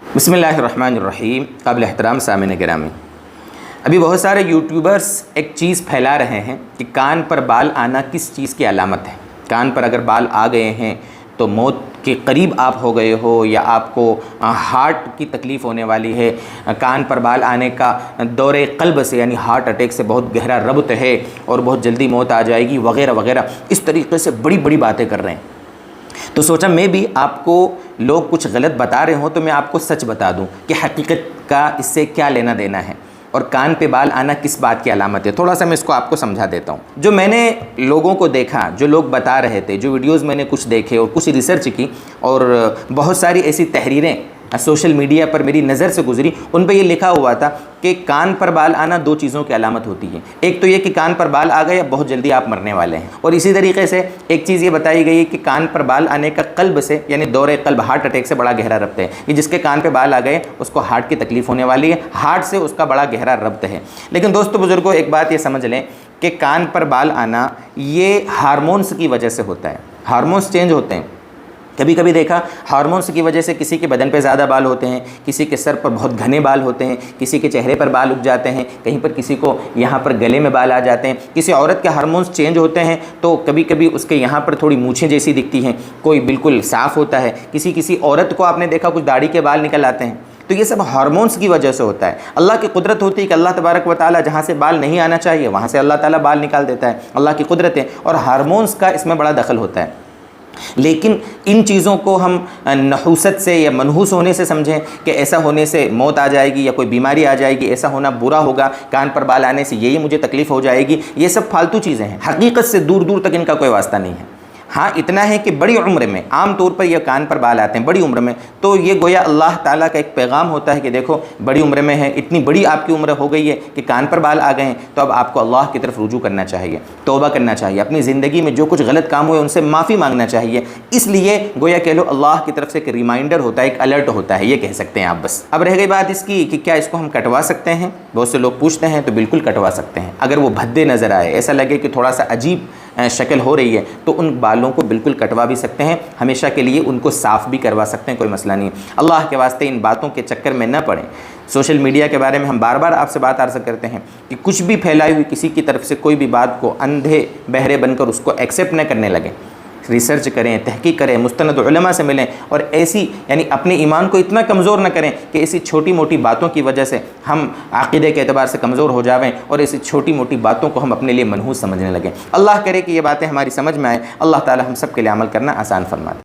بسم اللہ الرحمن الرحیم۔ قابل احترام سامعین گرامی، ابھی بہت سارے یوٹیوبرز ایک چیز پھیلا رہے ہیں کہ کان پر بال آنا کس چیز کی علامت ہے۔ کان پر اگر بال آ گئے ہیں تو موت کے قریب آپ ہو گئے ہو، یا آپ کو ہارٹ کی تکلیف ہونے والی ہے۔ کان پر بال آنے کا دورے قلب سے یعنی ہارٹ اٹیک سے بہت گہرا ربط ہے اور بہت جلدی موت آ جائے گی وغیرہ وغیرہ، اس طریقے سے بڑی بڑی باتیں کر رہے ہیں۔ تو سوچا میں بھی آپ کو لوگ کچھ غلط بتا رہے ہوں تو میں آپ کو سچ بتا دوں کہ حقیقت کا اس سے کیا لینا دینا ہے، اور کان پہ بال آنا کس بات کی علامت ہے۔ تھوڑا سا میں اس کو آپ کو سمجھا دیتا ہوں۔ جو میں نے لوگوں کو دیکھا، جو لوگ بتا رہے تھے، جو ویڈیوز میں نے کچھ دیکھے اور کچھ ریسرچ کی، اور بہت ساری ایسی تحریریں سوشل میڈیا پر میری نظر سے گزری، ان پہ یہ لکھا ہوا تھا کہ کان پر بال آنا دو چیزوں کی علامت ہوتی ہے۔ ایک تو یہ کہ کان پر بال آ گئے، بہت جلدی آپ مرنے والے ہیں، اور اسی طریقے سے ایک چیز یہ بتائی گئی کہ کان پر بال آنے کا قلب سے یعنی دورے قلب ہارٹ اٹیک سے بڑا گہرا ربط ہے، کہ جس کے کان پہ بال آ گئے اس کو ہارٹ کی تکلیف ہونے والی ہے، ہارٹ سے اس کا بڑا گہرا ربط ہے۔ لیکن دوستو بزرگوں، ایک بات یہ سمجھ لیں کہ کان پر بال آنا یہ ہارمونز کی وجہ سے ہوتا ہے۔ ہارمونز چینج ہوتے ہیں۔ کبھی کبھی دیکھا ہارمونز کی وجہ سے کسی کے بدن پہ زیادہ بال ہوتے ہیں، کسی کے سر پر بہت گھنے بال ہوتے ہیں، کسی کے چہرے پر بال اگ جاتے ہیں، کہیں پر کسی کو یہاں پر گلے میں بال آ جاتے ہیں۔ کسی عورت کے ہارمونز چینج ہوتے ہیں تو کبھی کبھی اس کے یہاں پر تھوڑی مونچھیں جیسی دکھتی ہیں، کوئی بالکل صاف ہوتا ہے، کسی عورت کو آپ نے دیکھا کچھ داڑھی کے بال نکل آتے ہیں۔ تو یہ سب ہارمونز کی وجہ سے ہوتا ہے۔ اللہ کی قدرت ہوتی ہے کہ اللہ تبارک و تعالیٰ جہاں سے بال نہیں آنا چاہیے وہاں سے اللہ تعالیٰ بال نکال دیتا ہے، اللہ کی قدرت ہے، اور ہارمونز کا اس میں بڑا دخل ہوتا ہے۔ لیکن ان چیزوں کو ہم نحوست سے یا منحوس ہونے سے سمجھیں کہ ایسا ہونے سے موت آ جائے گی یا کوئی بیماری آ جائے گی، ایسا ہونا برا ہوگا، کان پر بال آنے سے یہ مجھے تکلیف ہو جائے گی، یہ سب فالتو چیزیں ہیں۔ حقیقت سے دور دور تک ان کا کوئی واسطہ نہیں ہے۔ ہاں اتنا ہے کہ بڑی عمر میں عام طور پر یہ کان پر بال آتے ہیں بڑی عمر میں، تو یہ گویا اللہ تعالیٰ کا ایک پیغام ہوتا ہے کہ دیکھو بڑی عمر میں ہے، اتنی بڑی آپ کی عمر ہو گئی ہے کہ کان پر بال آ گئے ہیں، تو اب آپ کو اللہ کی طرف رجوع کرنا چاہیے، توبہ کرنا چاہیے، اپنی زندگی میں جو کچھ غلط کام ہوئے ان سے معافی مانگنا چاہیے۔ اس لیے گویا کہہ لو اللہ کی طرف سے ایک ریمائنڈر ہوتا ہے، ایک الرٹ ہوتا ہے، یہ کہہ سکتے ہیں آپ بس۔ اب رہ گئی بات اس کی کہ کیا اس کو ہم کٹوا سکتے ہیں؟ بہت سے لوگ پوچھتے ہیں، تو بالکل کٹوا سکتے ہیں۔ اگر وہ بھدے نظر آئے، ایسا لگے کہ تھوڑا سا عجیب شکل ہو رہی ہے، تو ان بالوں کو بالکل کٹوا بھی سکتے ہیں، ہمیشہ کے لیے ان کو صاف بھی کروا سکتے ہیں، کوئی مسئلہ نہیں۔ اللہ کے واسطے ان باتوں کے چکر میں نہ پڑیں۔ سوشل میڈیا کے بارے میں ہم بار بار آپ سے بات عرض کرتے ہیں کہ کچھ بھی پھیلائی ہوئی کسی کی طرف سے کوئی بھی بات کو اندھے بہرے بن کر اس کو ایکسیپٹ نہ کرنے لگیں۔ ریسرچ کریں، تحقیق کریں، مستند علماء سے ملیں، اور ایسی یعنی اپنے ایمان کو اتنا کمزور نہ کریں کہ ایسی چھوٹی موٹی باتوں کی وجہ سے ہم عقیدے کے اعتبار سے کمزور ہو جاویں اور ایسی چھوٹی موٹی باتوں کو ہم اپنے لیے منحوس سمجھنے لگیں۔ اللہ کرے کہ یہ باتیں ہماری سمجھ میں آئیں، اللہ تعالی ہم سب کے لیے عمل کرنا آسان فرما دے۔